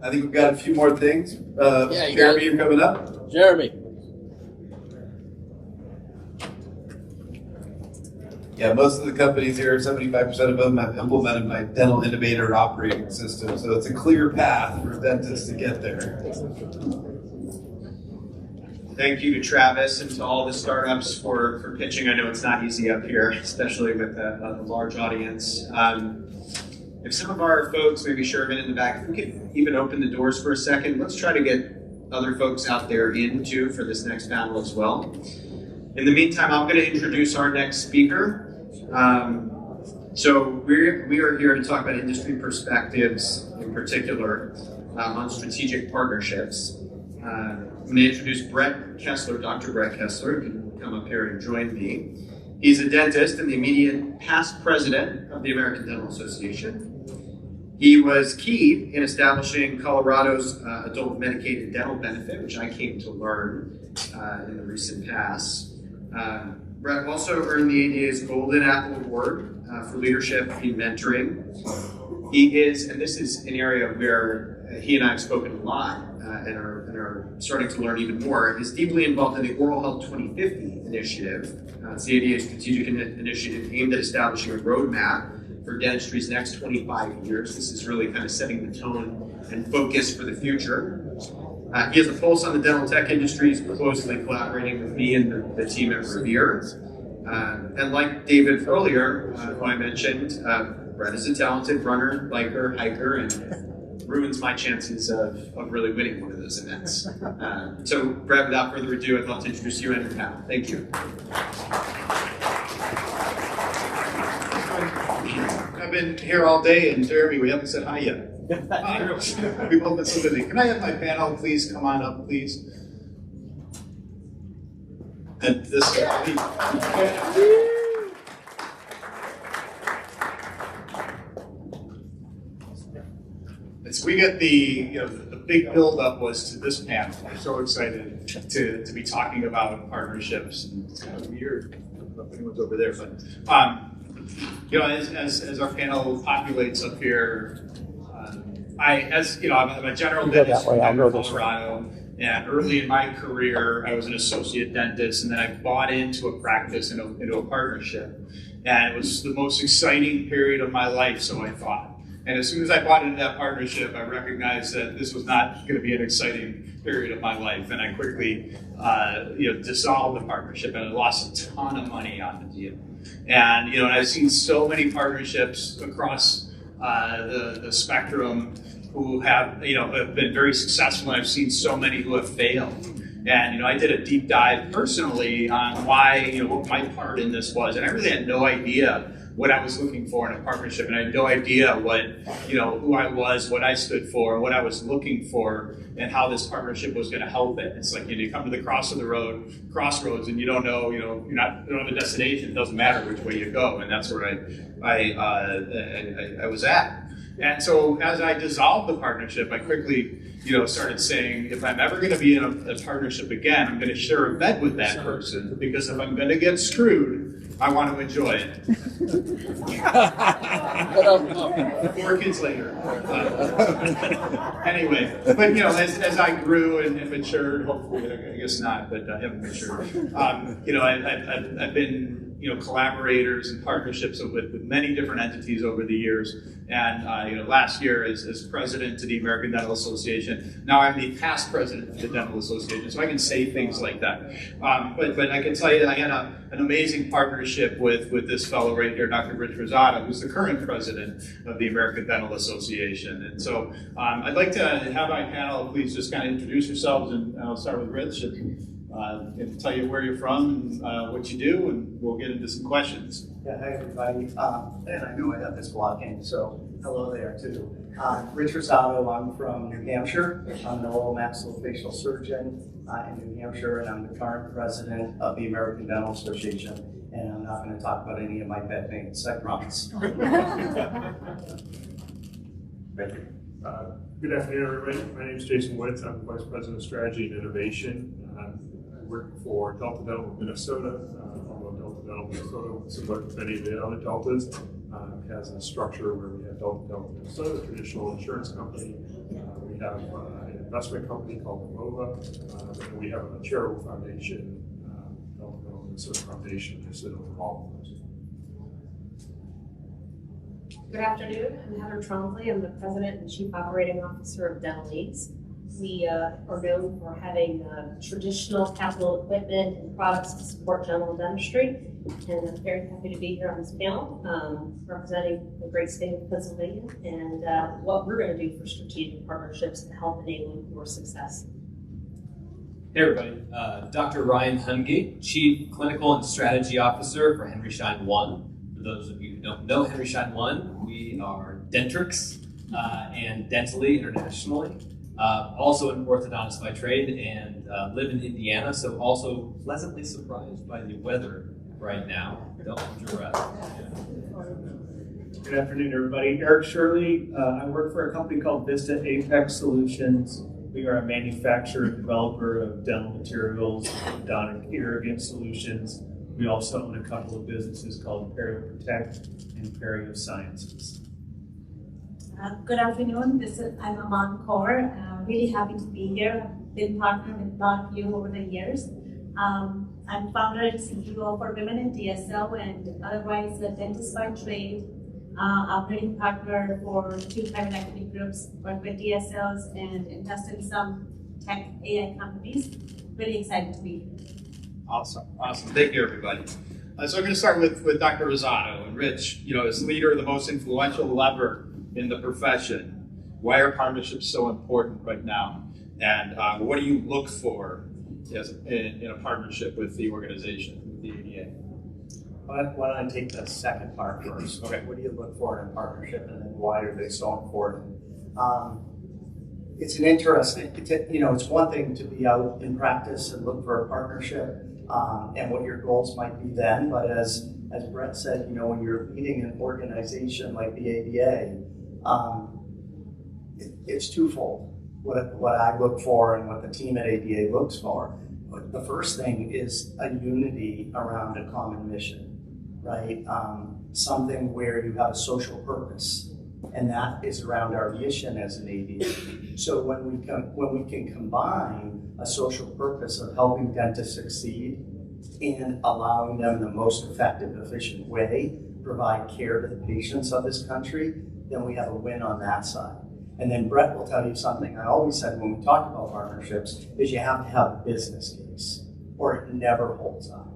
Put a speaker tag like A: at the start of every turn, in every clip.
A: I think we've got a few more things.
B: Yeah,
A: Jeremy, you're coming up.
B: Jeremy.
A: Yeah, most of the companies here, 75% of them have implemented my Dental Innovator operating system, so it's a clear path for dentists to get there.
C: Thank you to Travis and to all the startups for pitching. I know it's not easy up here, especially with a large audience. If some of our folks, maybe Sherman in the back, if we could even open the doors for a second, let's try to get other folks out there in too for this next panel as well. In the meantime, I'm going to introduce our next speaker. So we are here to talk about industry perspectives, in particular on strategic partnerships. I'm going to introduce Brett Kessler, Dr. Brett Kessler, who can come up here and join me. He's a dentist and the immediate past president of the American Dental Association. He was key in establishing Colorado's adult medicated dental benefit, which I came to learn in the recent past. Brett also earned the ADA's Golden Apple Award for leadership in mentoring. He is, and this is an area where he and I have spoken a lot and are starting to learn even more, is deeply involved in the Oral Health 2050 initiative. It's the ADA strategic initiative aimed at establishing a roadmap for dentistry's next 25 years. This is really kind of setting the tone and focus for the future. He has a pulse on the dental tech industry. He's closely collaborating with me and the team at Revere. And like David earlier, who I mentioned, Brett is a talented runner, biker, hiker, and ruins my chances of really winning one of those events. So Brett, without further ado, I'd love to introduce you and your panel. Thank you.
D: I've been here all day, and Jeremy, we haven't said hi yet. We both listened to me. Can I have my panel please come on up, please? And this. So we get the big build-up was to this panel. I'm so excited to be talking about partnerships. And it's kind of weird. I don't know if anyone's over there, but as our panel populates up here, I'm a general dentist from Colorado, and early in my career, I was an associate dentist, and then I bought into a practice, into a partnership, and it was the most exciting period of my life, so I thought. And as soon as I bought into that partnership, I recognized that this was not going to be an exciting period of my life, and I quickly, dissolved the partnership, and I lost a ton of money on the deal. And I've seen so many partnerships across the spectrum who have been very successful, and I've seen so many who have failed. And I did a deep dive personally on why what my part in this was, and I really had no idea what I was looking for in a partnership, and I had no idea what who I was, what I stood for, what I was looking for, and how this partnership was going to help it. It's like you come to the crossroads, and you don't know, you don't have a destination. It doesn't matter which way you go, and that's where I was at. And so as I dissolved the partnership, I quickly started saying, if I'm ever going to be in a partnership again, I'm going to share a bed with that person, because if I'm going to get screwed, I want to enjoy it. 4 kids later. Anyway, but as I grew and matured, hopefully, I guess not, but I haven't matured. I've been collaborators and partnerships with many different entities over the years. And last year as president to the American Dental Association, now I'm the past president of the Dental Association, so I can say things like that. But I can tell you that I had an amazing partnership with this fellow right here, Dr. Rich Rosado, who's the current president of the American Dental Association. And so I'd like to have my panel please just kind of introduce yourselves, and I'll start with Rich and tell you where you're from and what you do, and we'll get into some questions.
E: Yeah, hi everybody. And I know I have this blocking, so hello there too. Rich Rosado, I'm from New Hampshire. I'm an oral maxillofacial surgeon in New Hampshire, and I'm the current president of the American Dental Association. And I'm not going to talk about any of my pet names, I promise. Thank you.
F: Good afternoon, everybody. My name is Jason Woods. I'm the Vice President of Strategy and Innovation. I work for Delta Dental of Minnesota. Although Delta Dental of Minnesota, similar to many of the other Deltas, has a structure where we have Delta Dental of Minnesota, a traditional insurance company. We have an investment company called Nova, and we have a charitable foundation, Delta Dental Minnesota Foundation, that sit over all of those.
B: Good afternoon. I'm Heather Trombley. I'm the President and Chief Operating Officer of Dental Eats. We are known for having traditional capital equipment and products to support general dentistry. And I'm very happy to be here on this panel representing the great state of Pennsylvania and what we're going to do for strategic partnerships to help enable your success.
G: Hey everybody, Dr. Ryan Hungate, Chief Clinical and Strategy Officer for Henry Schein One. For those of you who don't know Henry Schein One, we are Dentrix and Dentally internationally. Also an orthodontist by trade and live in Indiana, so also pleasantly surprised by the weather right now. Don't hold your breath.
H: Good afternoon, everybody. Eric Shirley. I work for a company called Vista Apex Solutions. We are a manufacturer and developer of dental materials, orthodontic irrigant solutions. We also own a couple of businesses called Perio Protect and Perio Sciences.
I: Good afternoon. I'm Aman Kaur. Really happy to be here. I've been partnered with a lot of you over the years. I'm founder and CEO for Women in DSO and otherwise a dentist by trade, operating partner for 2 private equity groups, work with DSOs and invest in some tech AI companies. Really excited to be here.
D: Awesome. Thank you, everybody. So I'm going to start with Dr. Rosado. And Rich, as leader of the most influential lever in the profession, why are partnerships so important right now? And what do you look for in a partnership with the organization, with the ADA?
E: Why don't I take the second part first?
D: Okay.
E: What do you look for in a partnership, and then why are they so important? It's an interesting, it's one thing to be out in practice and look for a partnership and what your goals might be then, but as Brett said, when you're leading an organization like the ADA, it's twofold. What I look for and what the team at ADA looks for. The first thing is a unity around a common mission, right? Something where you have a social purpose, and that is around our mission as an ADA. So when we can combine a social purpose of helping dentists succeed and allowing them in the most effective, efficient way provide care to the patients of this country, then we have a win on that side. And then Brett will tell you something I always said when we talk about partnerships is you have to have a business case or it never holds up,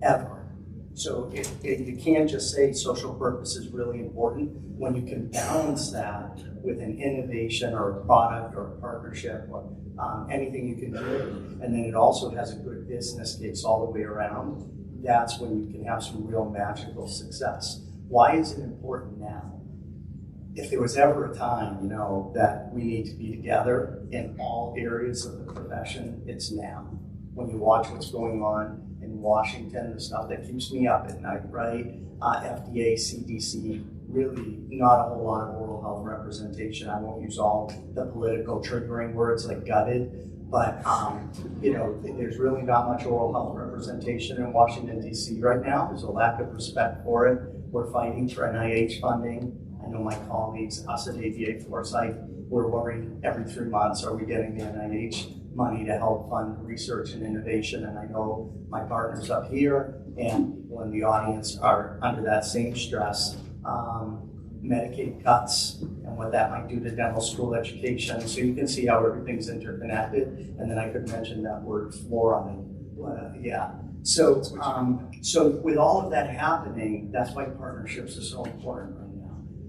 E: ever. So you can't just say social purpose is really important when you can balance that with an innovation or a product or a partnership or anything you can do. And then it also has a good business case all the way around. That's when you can have some real magical success. Why is it important now? If there was ever a time, that we need to be together in all areas of the profession, it's now. When you watch what's going on in Washington, the stuff that keeps me up at night, right? FDA, CDC, really not a whole lot of oral health representation. I won't use all the political triggering words like gutted, but there's really not much oral health representation in Washington, D.C. right now. There's a lack of respect for it. We're fighting for NIH funding. I know my colleagues, us at ADA Foresight, we're worried every 3 months, are we getting the NIH money to help fund research and innovation? And I know my partners up here and people in the audience are under that same stress. Medicaid cuts and what that might do to dental school education. So you can see how everything's interconnected. And then I could mention that word fluoride. So with all of that happening, that's why partnerships are so important right now.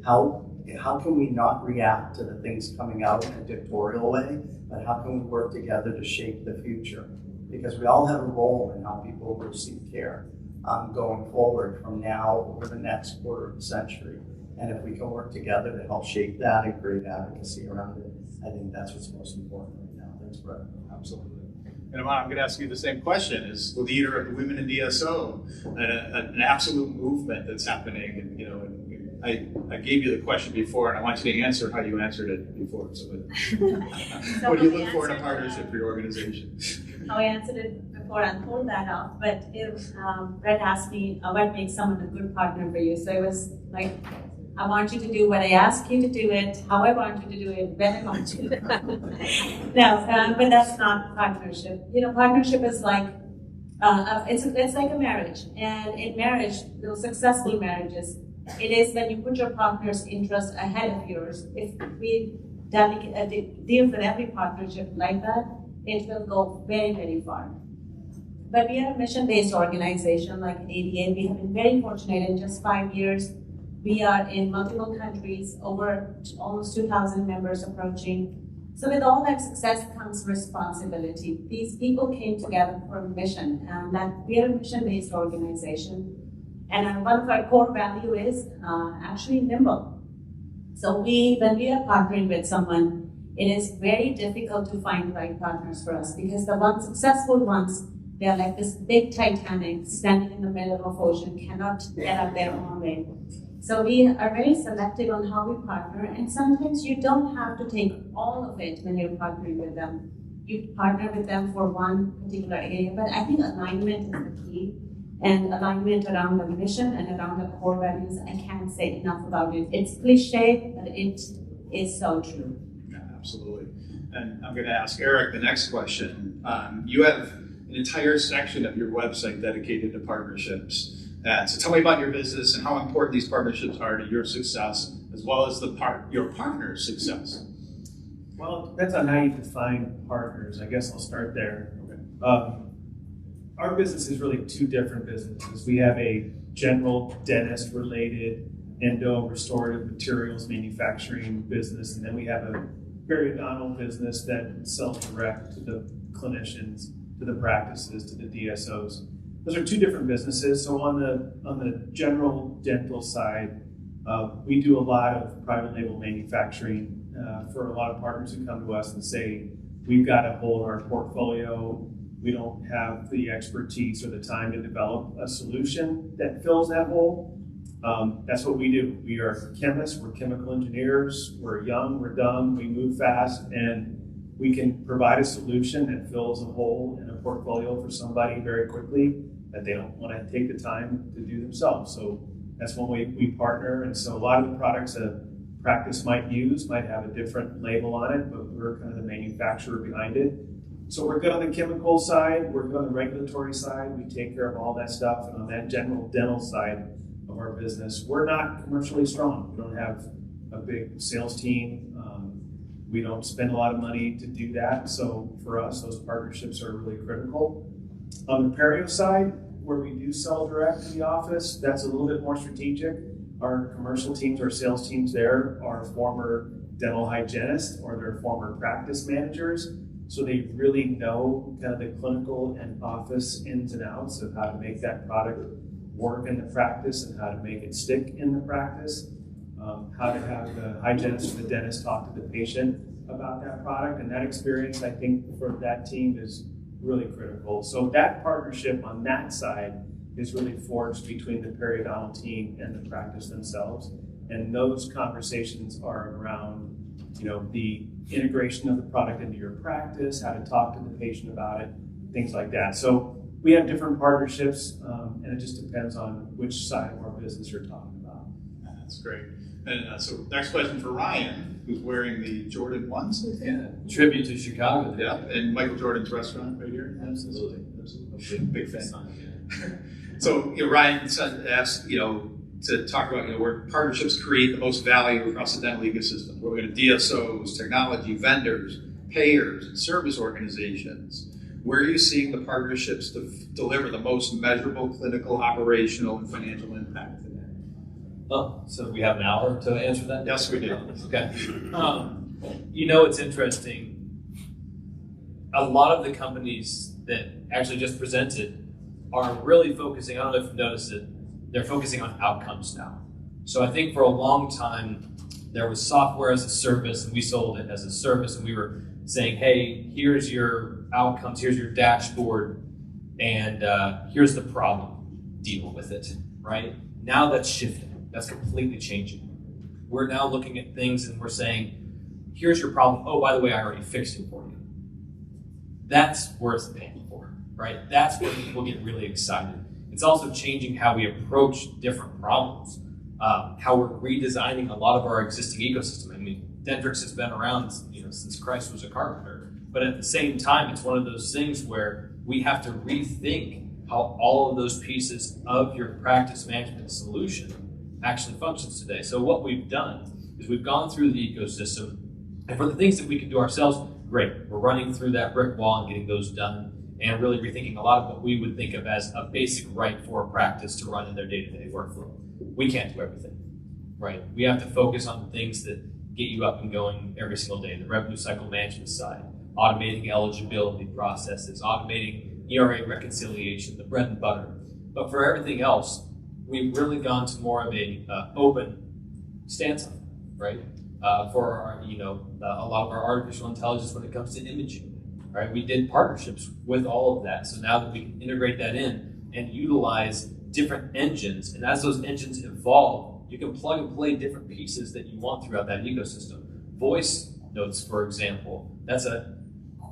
E: How can we not react to the things coming out in a dictatorial way, but how can we work together to shape the future? Because we all have a role in how people receive care going forward from now over the next quarter of a century. And if we can work together to help shape that and create advocacy around it, I think that's what's most important right now. Thanks, Brett.
D: Absolutely. And Aman, I'm going to ask you the same question. As the leader of the Women in DSO, an absolute movement that's happening, and I gave you the question before, and I want you to answer how you answered it before. So, what do you look for in a partnership for your organization?
I: How I answered it before, I'll hold that off. But if Brett asked me what makes someone a good partner for you, so it was like I want you to do what I ask you to do it, how I want you to do it, when I want you to do it. No, but that's not partnership. Partnership is like, it's like a marriage. And in marriage, those successful marriages, it is when you put your partner's interest ahead of yours. If we deal with every partnership like that, it will go very, very far. But we are a mission-based organization like ADA. We have been very fortunate in just 5 years. We are in multiple countries, over almost 2,000 members approaching. So with all that success comes responsibility. These people came together for a mission, and that we are a mission-based organization. And one of our core value is actually nimble. So when we are partnering with someone, it is very difficult to find the right partners for us, because the successful ones, they are like this big Titanic standing in the middle of ocean, cannot get up their own way. So we are very selective on how we partner, and sometimes you don't have to take all of it when you're partnering with them. You partner with them for one particular area, but I think alignment is the key, and alignment around the mission and around the core values. I can't say enough about it. It's cliche, but it is so true.
D: Yeah, absolutely. And I'm going to ask Eric the next question. You have an entire section of your website dedicated to partnerships. So tell me about your business and how important these partnerships are to your success, as well as your partner's success.
H: Well, it depends on how you define partners. I guess I'll start there. Our business is really two different businesses. We have a general dentist-related endo restorative materials manufacturing business, and then we have a periodontal business that sells direct to the clinicians, to the practices, to the DSOs. Those are two different businesses. So on the general dental side, we do a lot of private label manufacturing for a lot of partners who come to us and say, we've got a hole in our portfolio. We don't have the expertise or the time to develop a solution that fills that hole. That's what we do. We are chemists, we're chemical engineers, we're young, we're dumb, we move fast, and we can provide a solution that fills a hole in a portfolio for somebody very quickly that they don't want to take the time to do themselves. So that's one way we partner. And so a lot of the products a practice might use might have a different label on it, but we're kind of the manufacturer behind it. So we're good on the chemical side, we're good on the regulatory side, we take care of all that stuff. And on that general dental side of our business, we're not commercially strong. We don't have a big sales team. We don't spend a lot of money to do that. So for us, those partnerships are really critical. On the perio side, where we do sell direct to the office, that's a little bit more strategic. Our commercial teams, our sales teams there are former dental hygienists or they're former practice managers. So they really know kind of the clinical and office ins and outs of how to make that product work in the practice and how to make it stick in the practice. How to have the hygienist or the dentist talk to the patient about that product. And that experience, I think, for that team is really critical. So that partnership on that side is really forged between the periodontal team and the practice themselves. And those conversations are around, the integration of the product into your practice, how to talk to the patient about it, things like that. So we have different partnerships, and it just depends on which side of our business you're talking about.
D: That's great. And so next question for Ryan, who's wearing the Jordan 1s, I think.
G: Yeah, tribute to Chicago.
D: Yeah, and Michael Jordan's restaurant right here.
G: Absolutely.
D: Big fan. So Ryan asked, to talk about, where partnerships create the most value across the dental ecosystem. We're going to DSOs, technology, vendors, payers, and service organizations. Where are you seeing the partnerships to deliver the most measurable clinical, operational, and financial impact today?
G: Oh, so we have an hour to answer that?
D: Yes, we do.
G: Okay. It's interesting. A lot of the companies that actually just presented are really focusing, I don't know if you've noticed it, they're focusing on outcomes now. So I think for a long time, there was software as a service, and we sold it as a service, and we were saying, hey, here's your outcomes, here's your dashboard, and here's the problem, deal with it, right? Now that's shifting. That's completely changing. We're now looking at things and we're saying, here's your problem. Oh, by the way, I already fixed it for you. That's worth paying for, right? That's where people get really excited. It's also changing how we approach different problems. how we're redesigning a lot of our existing ecosystem. I mean, Dentrix has been around, since Christ was a carpenter, but at the same time, it's one of those things where we have to rethink how all of those pieces of your practice management solution actually functions today. So what we've done is we've gone through the ecosystem, and for the things that we can do ourselves, great. We're running through that brick wall and getting those done, and really rethinking a lot of what we would think of as a basic right for a practice to run in their day-to-day workflow. We can't do everything, right? We have to focus on the things that get you up and going every single day. The revenue cycle management side, automating eligibility processes, automating ERA reconciliation, the bread and butter. But for everything else, we've really gone to more of a open stance on it, right? For our, a lot of our artificial intelligence when it comes to imaging, right? We did partnerships with all of that. So now that we can integrate that in and utilize different engines, and as those engines evolve, you can plug and play different pieces that you want throughout that ecosystem. Voice notes, for example, that's a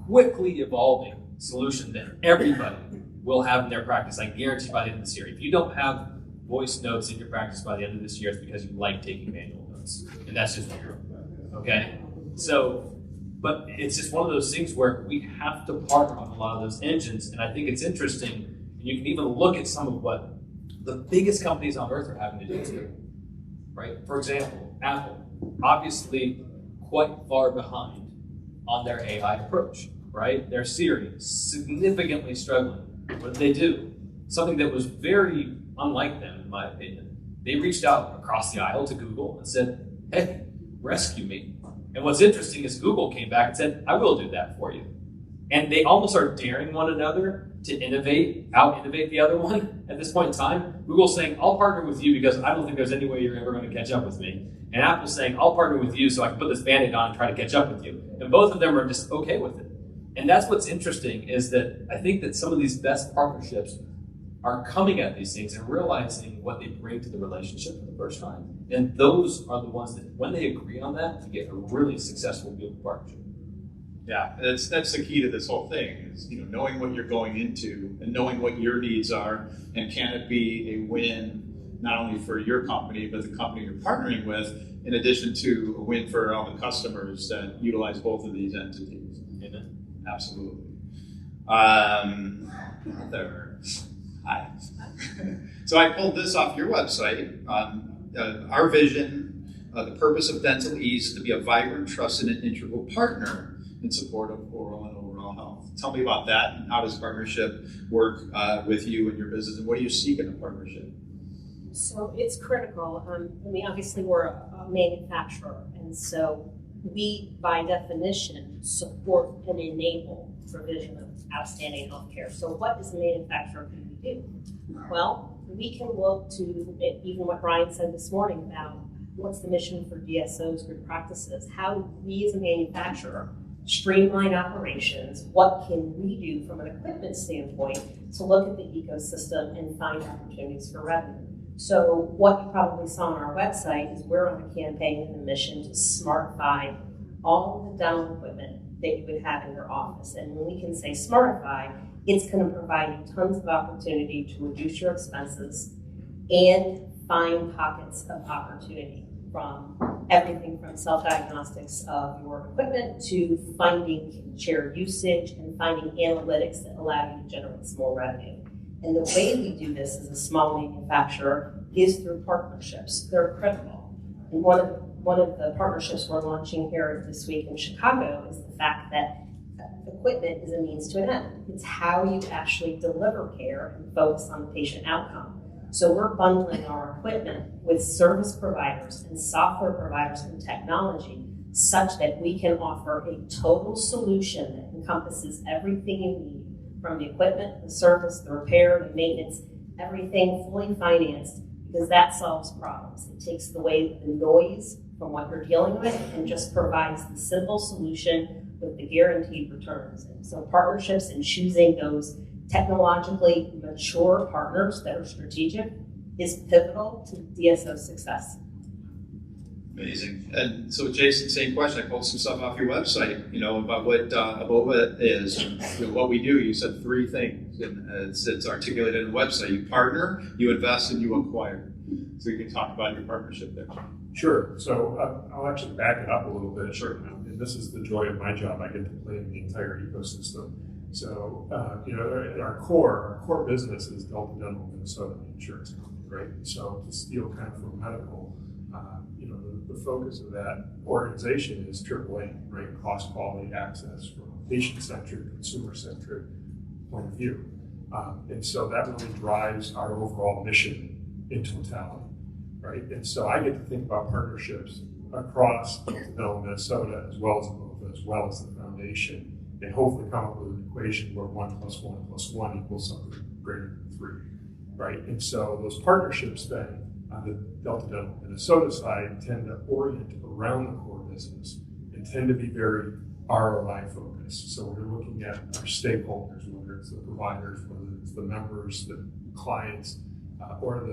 G: quickly evolving solution that everybody will have in their practice. I guarantee by the end of this year. If you don't have voice notes in your practice by the end of this year, it's because you like taking manual notes. And that's just true. Okay? So, but it's just one of those things where we have to partner on a lot of those engines. And I think it's interesting. And you can even look at some of what the biggest companies on earth are having to do too. Right? For example, Apple, obviously quite far behind on their AI approach. Right? Their Siri, significantly struggling. What did they do? Something that was very unlike them, in my opinion. They reached out across the aisle to Google and said, hey, rescue me. And what's interesting is Google came back and said, I will do that for you. And they almost are daring one another to out-innovate the other one at this point in time. Google's saying, I'll partner with you because I don't think there's any way you're ever going to catch up with me. And Apple's saying, I'll partner with you so I can put this Band-Aid on and try to catch up with you. And both of them are just okay with it. And that's what's interesting is that I think that some of these best partnerships are coming at these things and realizing what they bring to the relationship for the first time. And those are the ones that, when they agree on that, you get a really successful global partnership.
D: Yeah, that's the key to this whole thing is knowing what you're going into and knowing what your needs are, and can it be a win not only for your company but the company you're partnering with, in addition to a win for all the customers that utilize both of these entities.
G: Amen.
D: Absolutely. Hi. So I pulled this off your website. Our vision, the purpose of Dental Ease, is to be a vibrant, trusted, and integral partner in support of oral and overall health. Tell me about that, and how does partnership work with you and your business, and what do you seek in a partnership?
B: So it's critical. Obviously we're a manufacturer, and so we, by definition, support and enable provision of outstanding healthcare. So what is a manufacturer going to do? Well, we can look to even what Brian said this morning about what's the mission for DSOs, group practices. How do we as a manufacturer streamline operations? What can we do from an equipment standpoint to look at the ecosystem and find opportunities for revenue? So what you probably saw on our website is we're on a campaign and a mission to smartify all the dental equipment that you would have in your office. And when we can say smartify, it's going to provide you tons of opportunity to reduce your expenses and find pockets of opportunity, from everything from self-diagnostics of your equipment to finding shared usage and finding analytics that allow you to generate some more revenue. And the way we do this as a small manufacturer is through partnerships. They're critical. And one of the partnerships we're launching here this week in Chicago is the fact that equipment is a means to an end. It's how you actually deliver care and focus on the patient outcome. So we're bundling our equipment with service providers and software providers and technology such that we can offer a total solution that encompasses everything you need, from the equipment, the service, the repair, the maintenance, everything fully financed, because that solves problems. It takes away the noise from what you're dealing with and just provides the simple solution with the guaranteed returns. And so partnerships and choosing those technologically mature partners that are strategic is pivotal to DSO success.
D: Amazing. And so, Jason, same question. I pulled some stuff off your website, about what ABOVA is, what we do. You said three things, and it's articulated in the website. You partner, you invest, and you acquire. So you can talk about your partnership there.
F: Sure. So I'll actually back it up a little bit. Sure. And this is the joy of my job. I get to play in the entire ecosystem. So, at our core business is Delta Dental Minnesota, the insurance company, right? So to steal kind of from medical, the focus of that organization is AAA, right? Cost, quality, access from a patient-centric, consumer-centric point of view. And so that really drives our overall mission in totality, right? And so I get to think about partnerships across Delta Dental Minnesota as well as the foundation, and hopefully come up with an equation where 1 + 1 + 1 equals something greater than 3, right? And so those partnerships then on the Delta Dental Minnesota side tend to orient around the core business and tend to be very ROI focused. So we're looking at our stakeholders, whether it's the providers, whether it's the members, the clients, or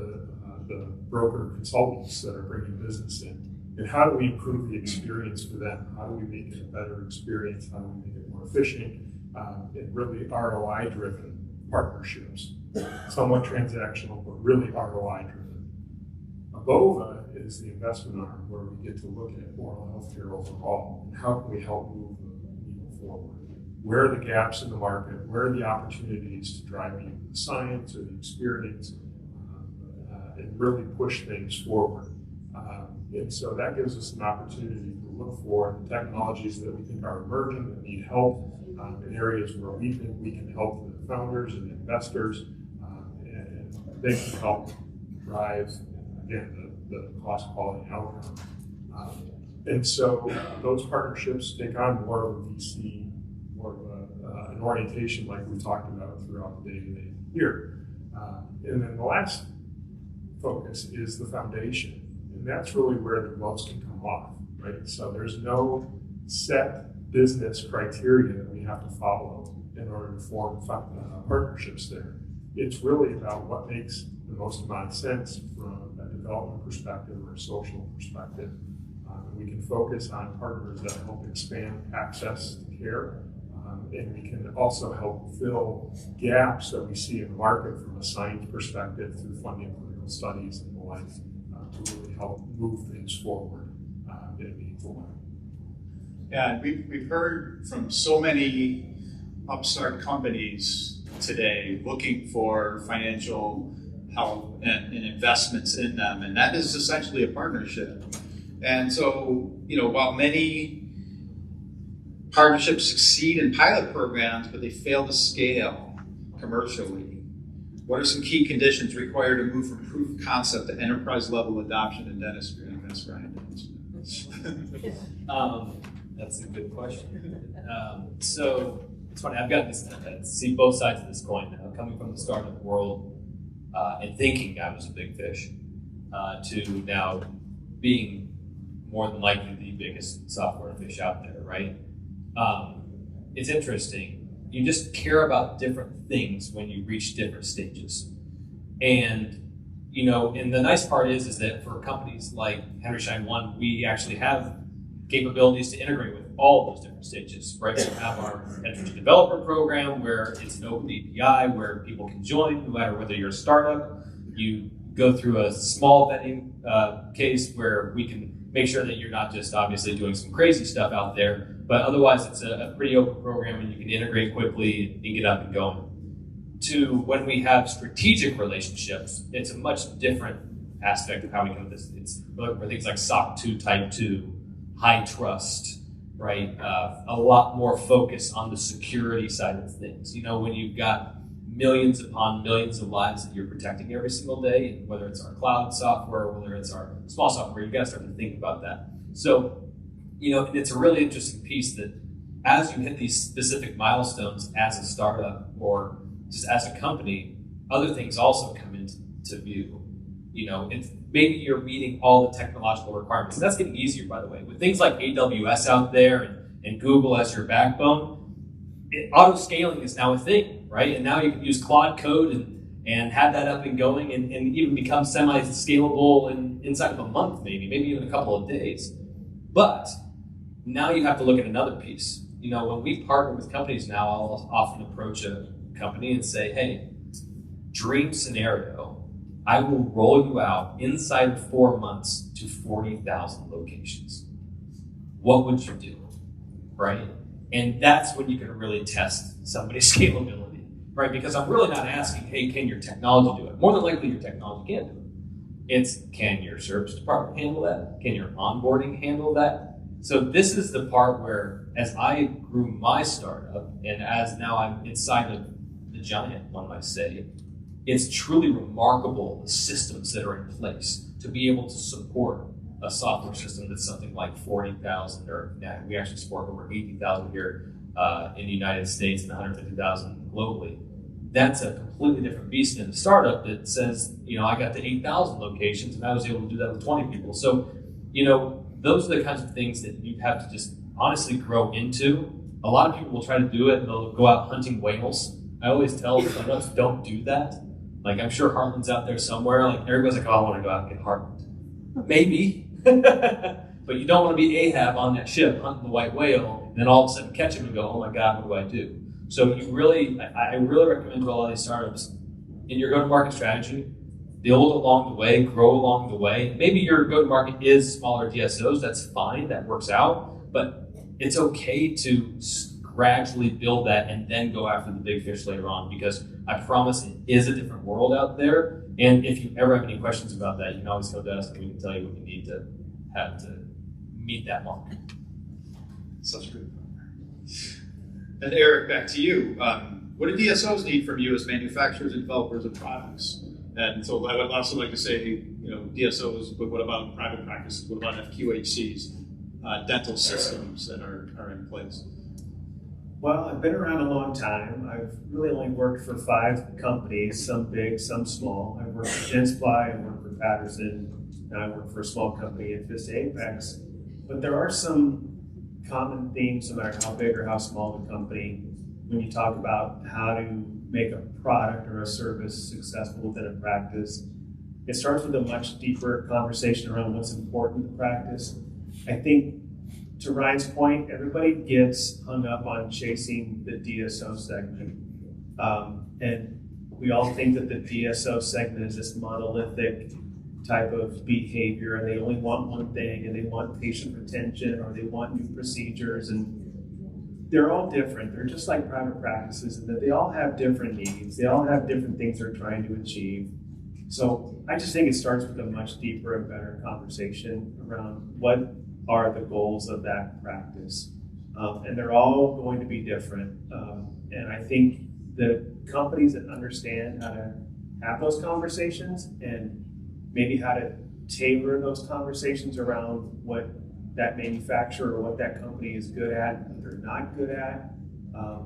F: the broker consultants that are bringing business in. And how do we improve the experience for them? How do we make it a better experience? How do we make it more efficient? And really ROI-driven partnerships. Somewhat transactional, but really ROI-driven. ABOVA is the investment arm where we get to look at oral health care overall and how can we help move the needle forward. Where are the gaps in the market? Where are the opportunities to drive either the science or the experience and really push things forward? And so that gives us an opportunity to look for the technologies that we think are emerging, that need help, in areas where we think we can help the founders and the investors, and they can help drive, again, the cost, quality, and outcome. And so those partnerships take on more of a VC, more of an orientation like we talked about throughout the day-to-day here. And then the last focus is the foundation. And that's really where the gloves can come off, right? So there's no set business criteria that we have to follow in order to form partnerships there. It's really about what makes the most amount of sense from a development perspective or a social perspective. And we can focus on partners that help expand access to care, and we can also help fill gaps that we see in the market from a science perspective through funding clinical studies and the like, to really help move things forward in a meaningful way.
D: Yeah, and we've heard from so many upstart companies today looking for financial help and investments in them, and that is essentially a partnership. And so, while many partnerships succeed in pilot programs, but they fail to scale commercially, what are some key conditions required to move from proof of concept to enterprise level adoption in dentistry? And that's Ryan.
G: That's a good question. So it's funny, I've gotten to see both sides of this coin now, coming from the startup world and thinking I was a big fish, to now being more than likely the biggest software fish out there, right? It's interesting. You just care about different things when you reach different stages. And, and the nice part is that for companies like Henry Schein One, we actually have capabilities to integrate with all of those different stages, right? We have our Entry Developer program where it's an open API where people can join, no matter whether you're a startup. You go through a small vetting case where we can make sure that you're not just obviously doing some crazy stuff out there, but otherwise it's a pretty open program and you can integrate quickly and get up and going. To when we have strategic relationships, it's a much different aspect of how we do this. We're looking for things like SOC 2 Type 2, high trust, right? A lot more focus on the security side of things. When you've got millions upon millions of lives that you're protecting every single day, and whether it's our cloud software or whether it's our small software, you've got to start to think about that. So, it's a really interesting piece that as you hit these specific milestones as a startup or just as a company, other things also come into view. It's maybe you're meeting all the technological requirements. And that's getting easier, by the way. With things like AWS out there and Google as your backbone, auto-scaling is now a thing, right? And now you can use Claude Code and have that up and going and even become semi-scalable inside of a month, maybe even a couple of days. But now you have to look at another piece. When we partner with companies now, I'll often approach a company and say, hey, dream scenario, I will roll you out inside of 4 months to 40,000 locations. What would you do, right? And that's when you can really test somebody's scalability, right? Because I'm really not asking, hey, can your technology do it? More than likely your technology can do it. It's, can your service department handle that? Can your onboarding handle that? So this is the part where, as I grew my startup, and as now I'm inside of the giant, one might say, it's truly remarkable the systems that are in place to be able to support a software system that's something like 40,000, or we actually support over 80,000 here in the United States and 150,000 globally. That's a completely different beast than a startup that says, I got to 8,000 locations and I was able to do that with 20 people. So, those are the kinds of things that you have to just honestly grow into. A lot of people will try to do it and they'll go out hunting whales. I always tell startups, don't do that. Like, I'm sure Heartland's out there somewhere. Like, everybody's like, oh, I want to go out and get Heartland. Maybe. But you don't want to be Ahab on that ship hunting the white whale and then all of a sudden catch him and go, oh my God, what do I do? So I really recommend to all these startups, in your go-to-market strategy, build along the way, grow along the way. Maybe your go-to-market is smaller DSOs. That's fine. That works out. But it's okay to gradually build that and then go after the big fish later on, because I promise it is a different world out there. And if you ever have any questions about that, you can always come to us and we can tell you what you need to have to meet that mark.
D: Such good. And Eric, back to you. What do DSOs need from you as manufacturers and developers of products? And so I would also like to say, DSOs, but what about private practices? What about FQHCs, dental systems that are in place?
H: Well, I've been around a long time. I've really only worked for 5 companies, some big, some small. I worked for Gensply, I worked for Patterson, and I worked for a small company at Vista Apex. But there are some common themes, no matter how big or how small the company, when you talk about how to make a product or a service successful within a practice. It starts with a much deeper conversation around what's important in practice. I think, to Ryan's point, everybody gets hung up on chasing the DSO segment. And we all think that the DSO segment is this monolithic type of behavior, and they only want one thing, and they want patient retention, or they want new procedures, and they're all different. They're just like private practices, and that they all have different needs. They all have different things they're trying to achieve. So I just think it starts with a much deeper and better conversation around what are the goals of that practice. And they're all going to be different. And I think the companies that understand how to have those conversations and maybe how to tailor those conversations around what that manufacturer or what that company is good at and what they're not good at.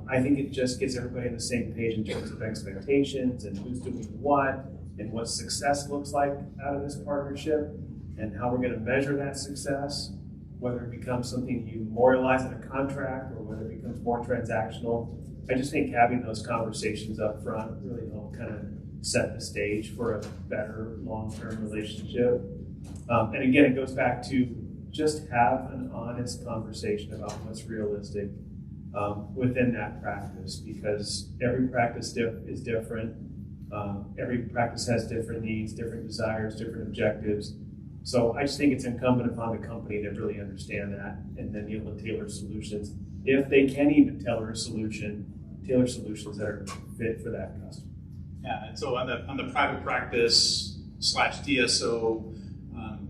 H: I think it just gets everybody on the same page in terms of expectations and who's doing what and what success looks like out of this partnership and how we're going to measure that success, whether it becomes something you memorialize in a contract or whether it becomes more transactional. I just think having those conversations up front really help kind of set the stage for a better long-term relationship. And again, it goes back to just have an honest conversation about what's realistic within that practice, because every practice is different. Every practice has different needs, different desires, different objectives. So I just think it's incumbent upon the company to really understand that and then be able to tailor solutions. If they can even tailor solutions that are fit for that customer.
D: Yeah, and so on the private practice / DSO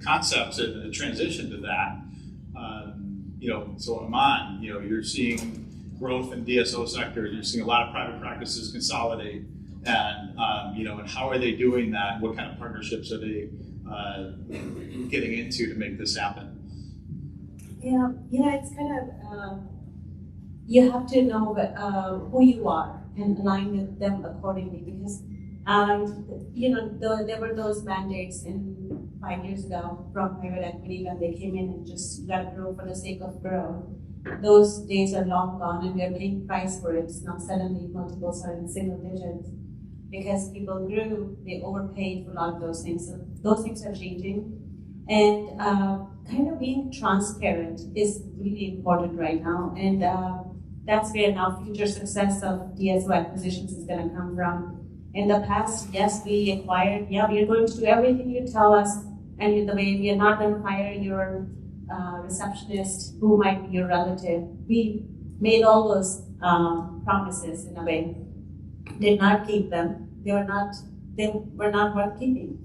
D: concepts and the transition to that, so Aman, you're seeing growth in DSO sector. You're seeing a lot of private practices consolidate, and and how are they doing that? What kind of partnerships are they getting into to make this happen?
I: Yeah, it's kind of, you have to know who you are and align with them accordingly, because, there were those mandates 5 years ago from private equity when they came in and just got to grow for the sake of growth. Those days are long gone, and we are paying price for it. Now suddenly multiples are in single digits because people grew, they overpaid for a lot of those things. So those things are changing. And kind of being transparent is really important right now. And that's where now future success of DSO acquisitions is going to come from. In the past, yes, we acquired, yeah, we are going to do everything you tell us, and the way we are not going to hire your receptionist who might be your relative. We made all those promises in a way, did not keep them. They were not worth keeping.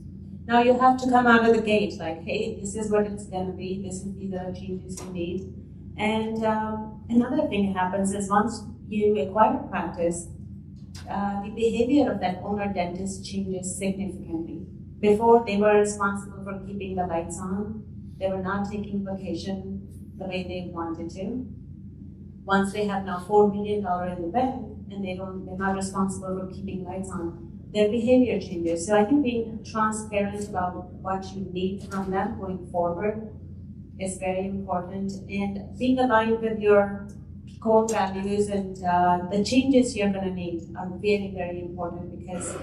I: Now you have to come out of the gate like, hey, this is what it's going to be. These are the changes you need. And another thing happens is once you acquire a practice, the behavior of that owner dentist changes significantly. Before, they were responsible for keeping the lights on. They were not taking vacation the way they wanted to. Once they have now $4 million in the bank and they're not responsible for keeping lights on, their behavior changes. So I think being transparent about what you need from them going forward is very important, and being aligned with your core values and the changes you're going to need are very, very important, because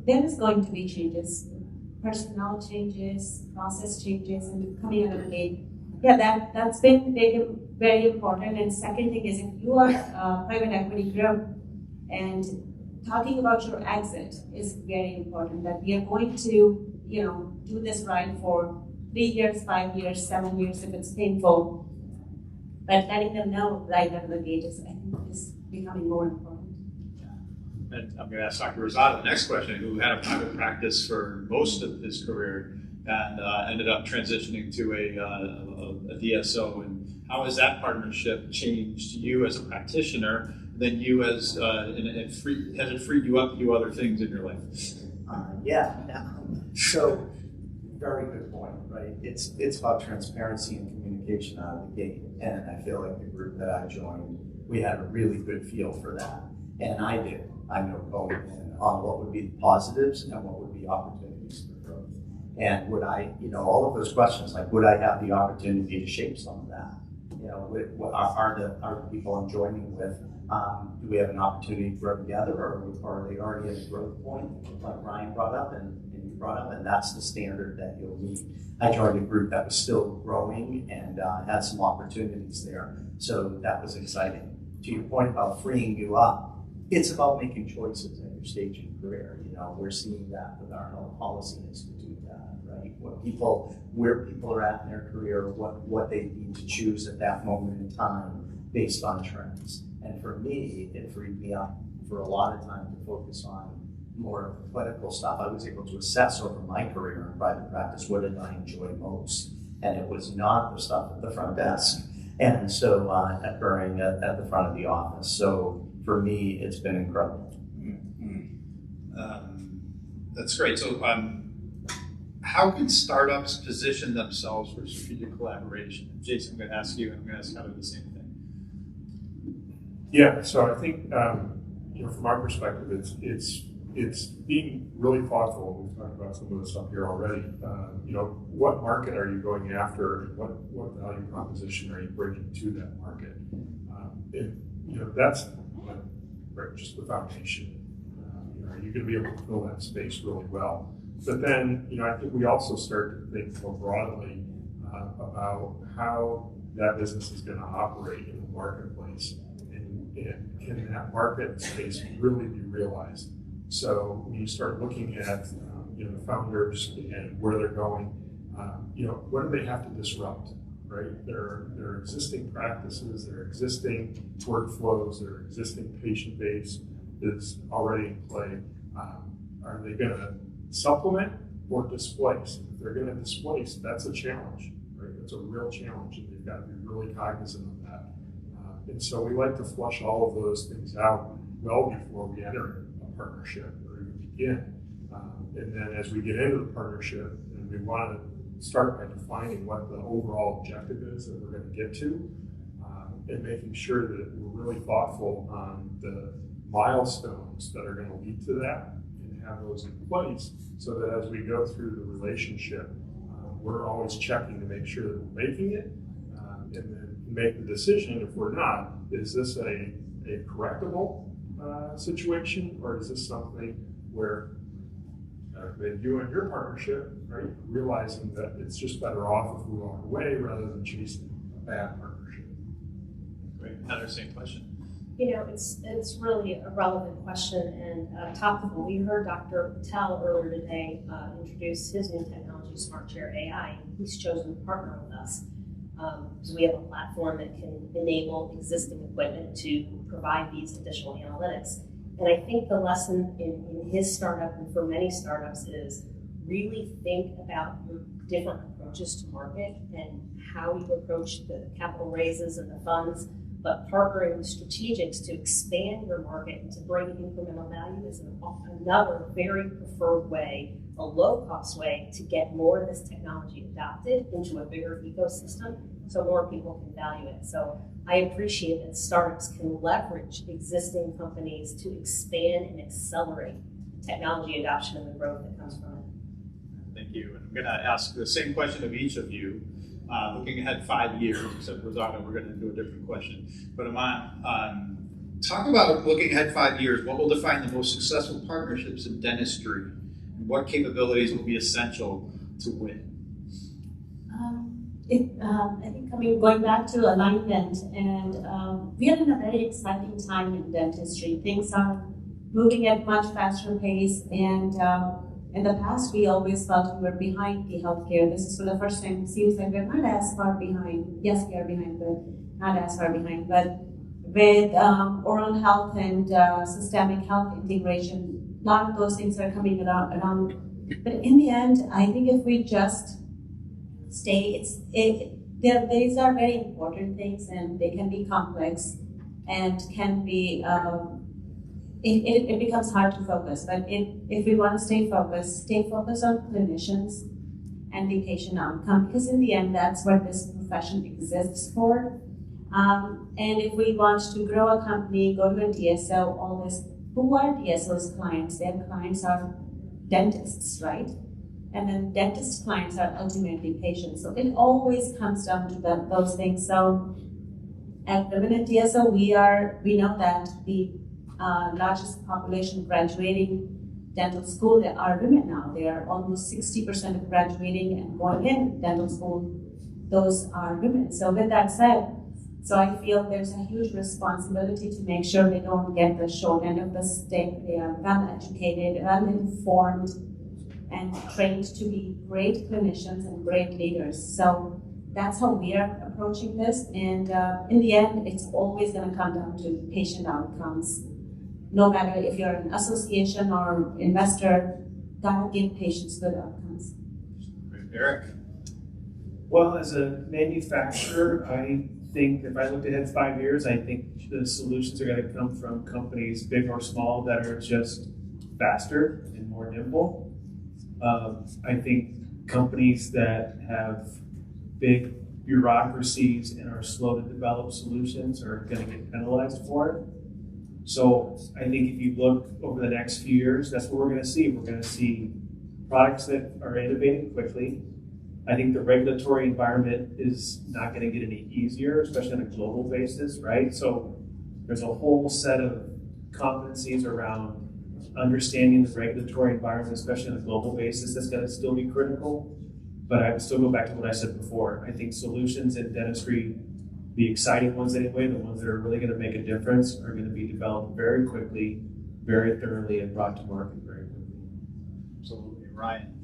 I: there is going to be changes, personnel changes, process changes, and coming out of the gate. Yeah, that's been very important. And second thing is, if you are a private equity group, and talking about your exit is very important, that we are going to, do this right for 3 years, 5 years, 7 years if it's painful. But letting them know right out of the gate is becoming more important.
D: And I'm going to ask Dr. Rosado the next question, who had a private practice for most of his career and ended up transitioning to a DSO. And how has that partnership changed you as a practitioner, then you as, has it freed you up to do other things in your life?
E: So, very good point, right? It's about transparency and communication out of the gate. And I feel like the group that I joined, we had a really good feel for that. And I know going in on what would be the positives and what would be opportunities for growth. And would I, all of those questions, like would I have the opportunity to shape some of that? Are the people I'm joining with, do we have an opportunity to grow together, or are they already at a growth point, like Ryan brought up and you brought up, and that's the standard that you'll meet. I joined a group that was still growing and had some opportunities there, so that was exciting. To your point about freeing you up, it's about making choices at your stage in career. We're seeing that with our Health Policy Institute, right? Where people are at in their career, what they need to choose at that moment in time based on trends. And for me, it freed me up for a lot of time to focus on more of the clinical stuff. I was able to assess over my career in private practice, what did I enjoy most? And it was not the stuff at the front desk. And so occurring at the front of the office. So for me, it's been incredible.
D: That's great. So how can startups position themselves for strategic collaboration? Jason, I'm going to ask you, and I'm going to ask Heather the same thing.
F: Yeah, so I think from our perspective, it's being really thoughtful. We've talked about some of the stuff here already. What market are you going after, and what value proposition are you bringing to that market? That's just the foundation. You're going to be able to fill that space really well. But then, I think we also start to think more broadly about how that business is going to operate in the marketplace, and can that market space really be realized? So when you start looking at the founders and where they're going, what do they have to disrupt? Right, their existing practices, their existing workflows, their existing patient base is already in play. Are they going to supplement or displace? If they're going to displace, that's a challenge, right? It's a real challenge, and they've got to be really cognizant of that. And so we like to flush all of those things out well before we enter a partnership or even begin. And then as we get into the partnership, and we want to start by defining what the overall objective is that we're going to get to, and making sure that we're really thoughtful on the milestones that are going to lead to that, and have those in place so that as we go through the relationship, we're always checking to make sure that we're making it, and then make the decision. If we're not, is this a correctable situation, or is this something where you and your partnership, right, realizing that it's just better off if we walk away rather than chasing a bad partnership?
D: Great. Heather, same question.
B: You know, it's really a relevant question and topical. We heard Dr. Patel earlier today introduce his new technology, SmartShare AI. He's chosen to partner with us. So we have a platform that can enable existing equipment to provide these additional analytics. And I think the lesson in his startup and for many startups is really think about your different approaches to market and how you approach the capital raises and the funds, but partnering with strategics to expand your market and to bring incremental value is another very preferred way, a low-cost way to get more of this technology adopted into a bigger ecosystem so more people can value it. So I appreciate that startups can leverage existing companies to expand and accelerate technology adoption and the growth that comes from it.
D: Thank you. And I'm going to ask the same question of each of you, looking ahead 5 years, except Rosato, we're going to do a different question. But Aman, talk about looking ahead 5 years. What will define the most successful partnerships in dentistry? And what capabilities will be essential to win?
I: I think going back to alignment, and we are in a very exciting time in dentistry. Things are moving at much faster pace, and in the past, we always felt we were behind the healthcare. This is for the first time. It seems like we're not as far behind. Yes, we are behind, but not as far behind. But with oral health and systemic health integration, a lot of those things are coming around. But in the end, I think if we just stay, these are very important things, and they can be complex, and can be. It becomes hard to focus, but if we want to stay focused on clinicians and the patient outcome, because in the end, that's what this profession exists for. And if we want to grow a company, go to a DSO, always, who are DSO's clients? Their clients are dentists, right? And then dentist clients are ultimately patients. So it always comes down to those things. So at Women at DSO, we know that the largest population graduating dental school are women now. They are almost 60% of graduating and going in dental school. Those are women. So with that said, so I feel there's a huge responsibility to make sure they don't get the short end of the stick. They are well educated, well informed, and trained to be great clinicians and great leaders. So that's how we are approaching this. And in the end, it's always going to come down to patient outcomes. No matter if you're an association or investor, gotta give patients good outcomes.
D: Eric?
H: Well, as a manufacturer, I think if I looked ahead 5 years, I think the solutions are going to come from companies, big or small, that are just faster and more nimble. I think companies that have big bureaucracies and are slow to develop solutions are going to get penalized for it. So I think if you look over the next few years, that's what we're going to see. We're going to see products that are innovating quickly. I think the regulatory environment is not going to get any easier, especially on a global basis, right? So there's a whole set of competencies around understanding the regulatory environment, especially on a global basis, that's going to still be critical. But I would still go back to what I said before. I think solutions in dentistry, the exciting ones anyway, the ones that are really going to make a difference, are going to be developed very quickly, very thoroughly, and brought to market very quickly.
D: Absolutely. Ryan?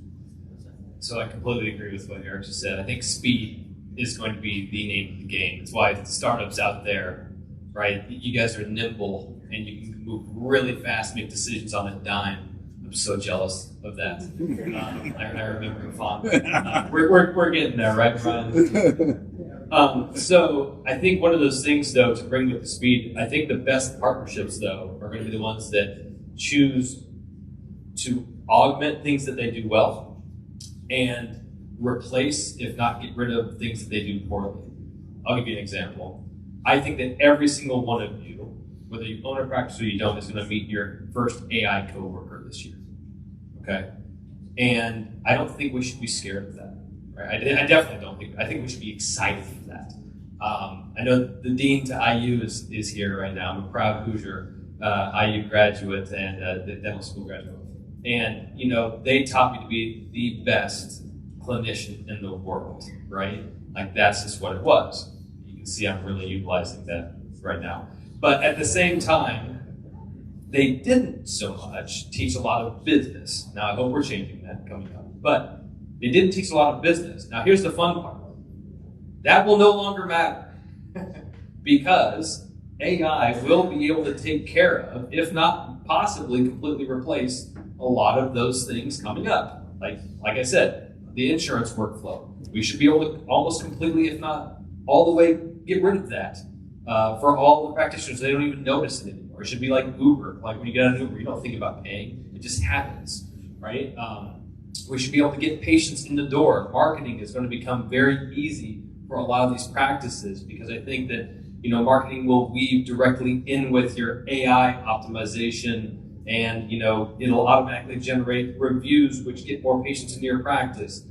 G: So I completely agree with what Eric just said. I think speed is going to be the name of the game. That's why startups out there, right? You guys are nimble and you can move really fast, make decisions on a dime. I'm so jealous of that. I remember fondly. We're getting there, right, Ryan? So I think one of those things, though, to bring with the speed, I think the best partnerships, though, are going to be the ones that choose to augment things that they do well and replace, if not get rid of, things that they do poorly. I'll give you an example. I think that every single one of you, whether you own a practice or you don't, is going to meet your first AI coworker this year. Okay? And I don't think we should be scared of that. Right? I definitely don't think. I think we should be excited for that. I know the dean to IU is here right now. I'm a proud Hoosier IU graduate and the dental school graduate. And, you know, they taught me to be the best clinician in the world, right? Like, that's just what it was. You can see I'm really utilizing that right now. But at the same time, they didn't so much teach a lot of business. Now, I hope we're changing that coming up. But they didn't teach a lot of business. Now, here's the fun part. That will no longer matter because AI will be able to take care of, if not possibly completely replace, a lot of those things coming up. Like I said, the insurance workflow. We should be able to almost completely, if not all the way, get rid of that for all the practitioners. They don't even notice it anymore. It should be like Uber. Like when you get on Uber, you don't think about paying. It just happens, right? We should be able to get patients in the door. Marketing is going to become very easy for a lot of these practices because I think that marketing will weave directly in with your AI optimization, and it'll automatically generate reviews which get more patients into your practice.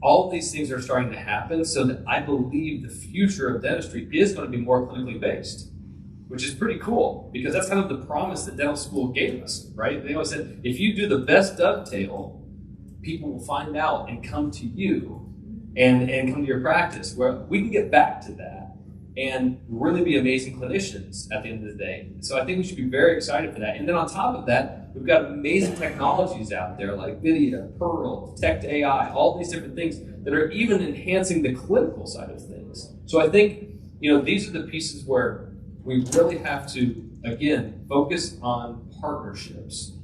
G: All of these things are starting to happen, so that I believe the future of dentistry is going to be more clinically based, which is pretty cool because that's kind of the promise that dental school gave us, right? They always said, if you do the best dovetail, people will find out and come to you and come to your practice, where we can get back to that and really be amazing clinicians at the end of the day. So I think we should be very excited for that. And then on top of that, we've got amazing technologies out there like Vidya, Pearl, Detect AI, all these different things that are even enhancing the clinical side of things. So I think, these are the pieces where we really have to, again, focus on partnerships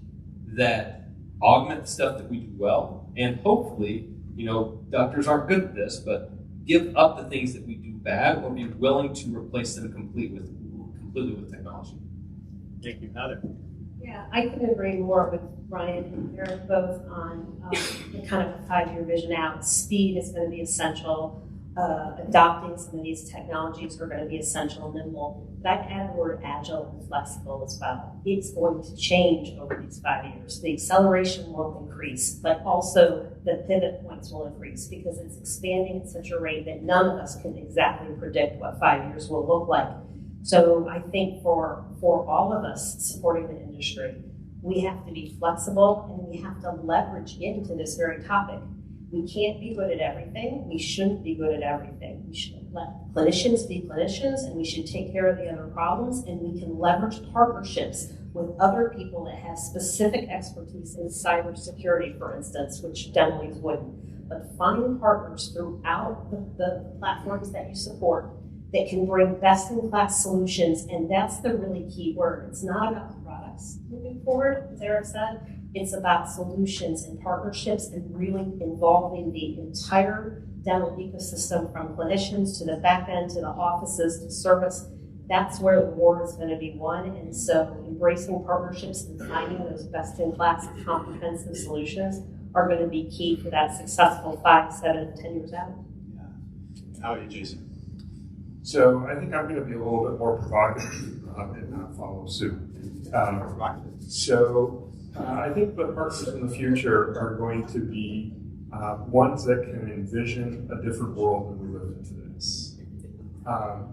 G: that augment the stuff that we do well. And hopefully, doctors aren't good at this, but give up the things that we do bad or be willing to replace them completely with technology.
H: Thank you, Heather.
B: Yeah, I couldn't agree more with Ryan and Eric both on the kind of a 5-year vision out. Speed is going to be essential. Adopting some of these technologies are going to be essential and nimble. But I add the word agile and flexible as well. It's going to change over these 5 years. The acceleration will increase, but also the pivot points will increase because it's expanding at such a rate that none of us can exactly predict what 5 years will look like. So I think for all of us supporting the industry, we have to be flexible and we have to leverage into this very topic. We can't be good at everything. We shouldn't be good at everything. We should let clinicians be clinicians, and we should take care of the other problems, and we can leverage partnerships with other people that have specific expertise in cybersecurity, for instance, which Dentalese wouldn't. But find partners throughout the platforms that you support that can bring best-in-class solutions, and that's the really key word. It's not about products moving forward, as Eric said. It's about solutions and partnerships and really involving the entire dental ecosystem from clinicians to the back end to the offices to service. That's where the war is going to be won. And so embracing partnerships and finding those best-in-class comprehensive solutions are going to be key for that successful 5, 7, 10 years out.
C: Yeah. How about you, Jason?
F: So I think I'm going to be a little bit more provocative and not follow suit. I think the partners in the future are going to be ones that can envision a different world than we live in today.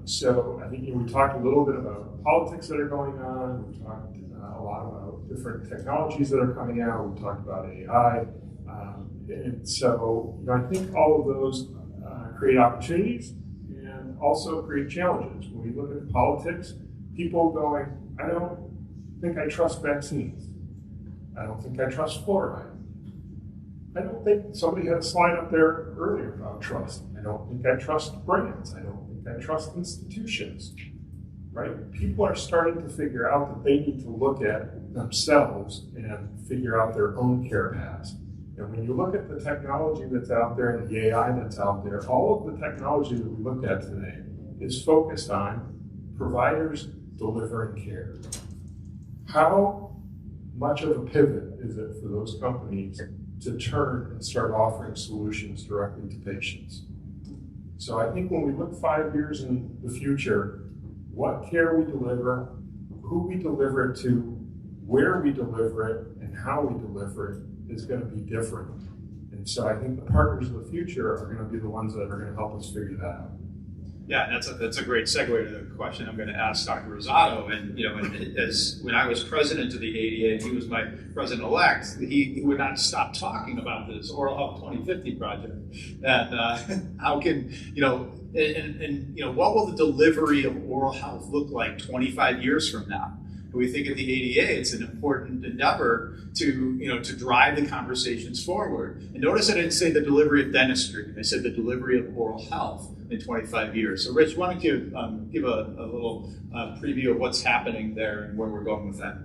F: So I think we talked a little bit about politics that are going on. We talked a lot about different technologies that are coming out. We talked about AI. And so I think all of those create opportunities and also create challenges. When we look at politics, people going, I don't think I trust vaccines. I don't think I trust fluoride. I don't think somebody had a slide up there earlier about trust. I don't think I trust brands. I don't think I trust institutions, right? People are starting to figure out that they need to look at themselves and figure out their own care paths. And when you look at the technology that's out there and the AI that's out there, all of the technology that we looked at today is focused on providers delivering care. How much of a pivot is it for those companies to turn and start offering solutions directly to patients? So I think when we look 5 years in the future, what care we deliver, who we deliver it to, where we deliver it, and how we deliver it is going to be different. And so I think the partners of the future are going to be the ones that are going to help us figure that out.
D: Yeah, that's a great segue to the question I'm going to ask Dr. Rosado. And as when I was president of the ADA, he was my president-elect. He would not stop talking about this Oral Health 2050 project. And how can what will the delivery of oral health look like 25 years from now? And we think at the ADA, it's an important endeavor to drive the conversations forward. And notice I didn't say the delivery of dentistry. I said the delivery of oral health in 25 years. So Rich, why don't you give a little preview of what's happening there and where we're going with that?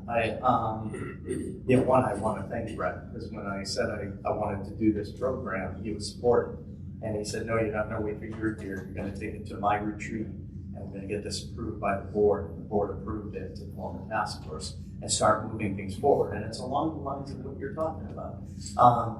E: I want to thank Brett, because when I said I wanted to do this program, he was supportive. And he said, no, you're not going to wait for your year. You're going to take it to my retreat, and we're going to get this approved by the board. And the board approved it to form a task force and start moving things forward. And it's along the lines of what you're talking about. I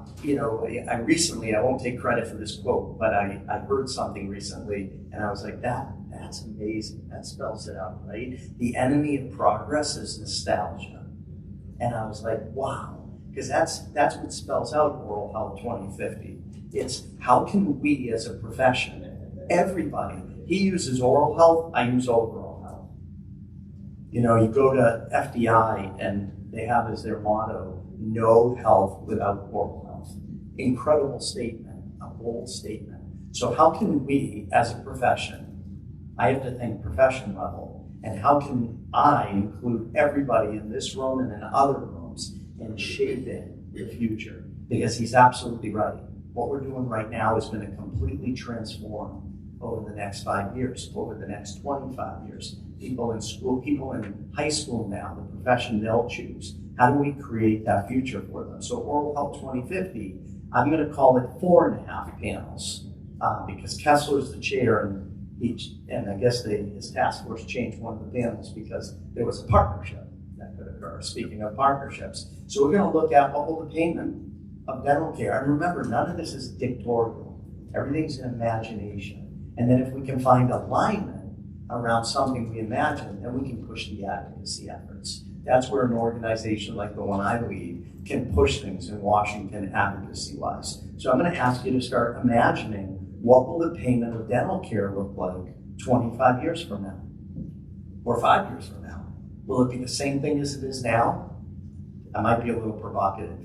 E: won't take credit for this quote, but I heard something recently, and I was like, that's amazing. That spells it out, right? The enemy of progress is nostalgia. And I was like, wow, because that's what spells out Oral Health 2050. It's how can we as a profession, everybody, he uses oral health, I use overall health. You go to FDI and they have as their motto, no health without oral health. Incredible statement, a bold statement. So how can we as a profession, I have to think profession level, and how can I include everybody in this room and in other rooms in shaping the future? Because he's absolutely right. What we're doing right now is going to completely transform over the next 5 years, over the next 25 years. People in school, people in high school now, the profession they'll choose. How do we create that future for them? So Oral Health 2050, I'm going to call it 4.5 panels because Kessler's the chair, and I guess his task force changed one of the panels because there was a partnership that could occur. Speaking of partnerships, so we're going to look at what will the payment of dental care. And remember, none of this is dictatorial. Everything's an imagination. And then if we can find alignment around something we imagine, then we can push the advocacy efforts. That's where an organization like the one I lead can push things in Washington advocacy-wise. So I'm going to ask you to start imagining what will the payment of dental care look like 25 years from now? Or 5 years from now? Will it be the same thing as it is now? I might be a little provocative.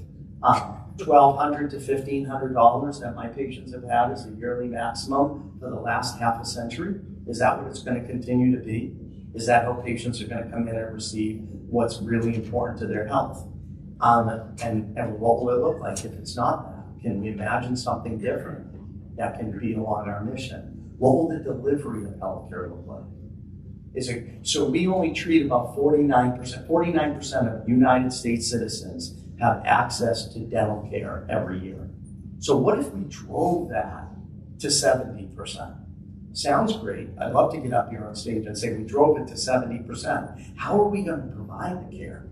E: $1,200 to $1,500 that my patients have had as a yearly maximum for the last half a century. Is that what it's going to continue to be? Is that how patients are going to come in and receive what's really important to their health? And what will it look like if it's not that? Can we imagine something different that can be along our mission? What will the delivery of healthcare look like? So we only treat about 49% of United States citizens have access to dental care every year. So what if we drove that to 70%? Sounds great. I'd love to get up here on stage and say we drove it to 70%. How are we going to provide the care?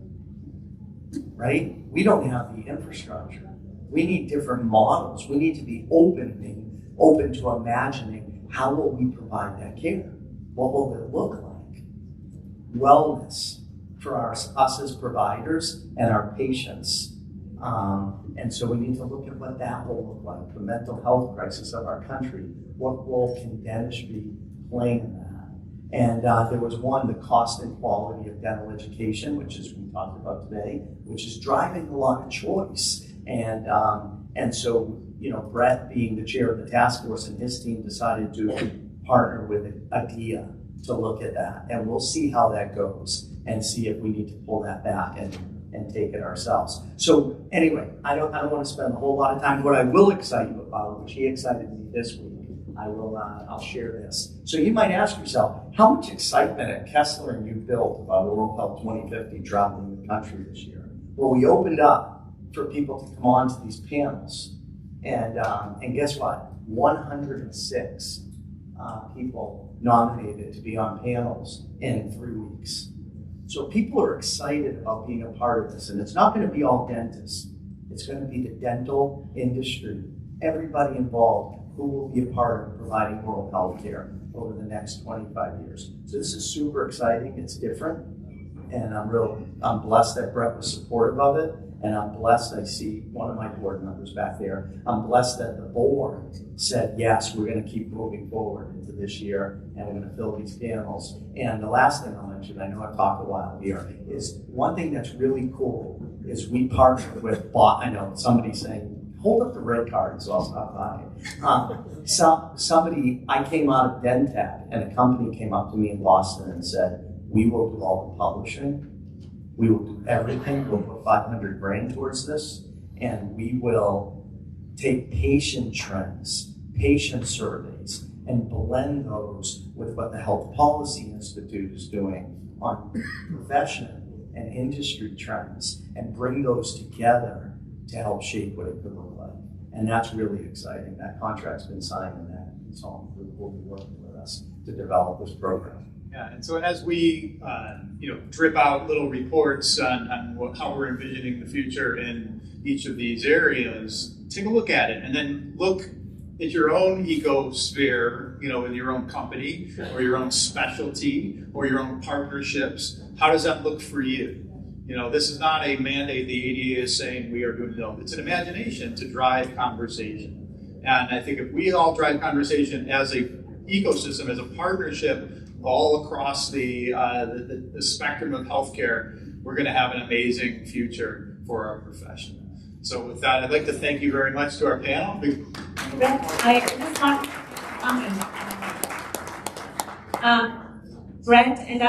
E: Right? We don't have the infrastructure. We need different models. We need to be open to imagining how will we provide that care? What will it look like? Wellness for us as providers and our patients. And so we need to look at what that will look like. The mental health crisis of our country. What role can dentistry play in that? And there was one, the cost and quality of dental education, which is we talked about today, which is driving a lot of choice. And so, Brett being the chair of the task force and his team decided to partner with IDEA to look at that. And we'll see how that goes and see if we need to pull that back and take it ourselves. So anyway, I don't want to spend a whole lot of time. What I will excite you about, which he excited me this week, I'll share this. So you might ask yourself, how much excitement at Kessler and you built about Oral Health 2050 traveling the country this year? Well, we opened up for people to come on to these panels. And guess what? 106 people nominated to be on panels in 3 weeks. So people are excited about being a part of this. And it's not going to be all dentists. It's going to be the dental industry, everybody involved who will be a part of providing oral health care over the next 25 years. So this is super exciting. It's different. And I'm blessed that Brett was supportive of it. And I'm blessed, I see one of my board members back there. I'm blessed that the board said, yes, we're gonna keep moving forward into this year and we're gonna fill these panels. And the last thing I'll mention, I know I've talked a while here, is one thing that's really cool is we partnered with, I know somebody's saying, hold up the red card so I'll stop by. Somebody, I came out of Dentab and a company came up to me in Boston and said, we will do all the publishing. We will do everything. We'll put 500 grand towards this, and we will take patient trends, patient surveys, and blend those with what the Health Policy Institute is doing on profession and industry trends, and bring those together to help shape what it could look like. And that's really exciting. That contract's been signed, and that consultant group will be working with us to develop this program.
D: Yeah, and so as we drip out little reports on how we're envisioning the future in each of these areas, take a look at it, and then look at your own ecosphere, in your own company, or your own specialty, or your own partnerships. How does that look for you? This is not a mandate the ADA is saying we are doing. No, it's an imagination to drive conversation. And I think if we all drive conversation as a ecosystem, as a partnership, all across the spectrum of healthcare, we're going to have an amazing future for our profession. So with that, I'd like to thank you very much to our panel.
I: I just want Brett and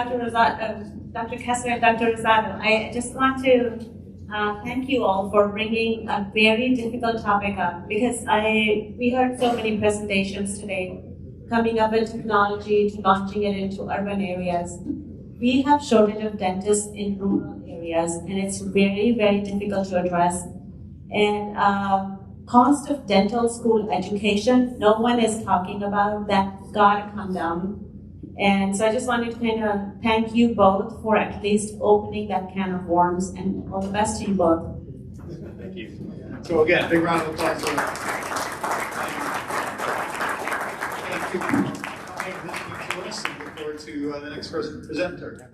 I: Dr. Kessler and Dr. Rosado, I just want to thank you all for bringing a very difficult topic up, because we heard so many presentations today coming up with technology to launching it into urban areas. We have shortage of dentists in rural areas, and it's very, very difficult to address. And cost of dental school education, no one is talking about. That's got to come down. And so I just wanted to kind of thank you both for at least opening that can of worms, and all the best to you both.
D: Thank you. So again, big round of applause. Thank you for coming to us, and look forward to the next presenter.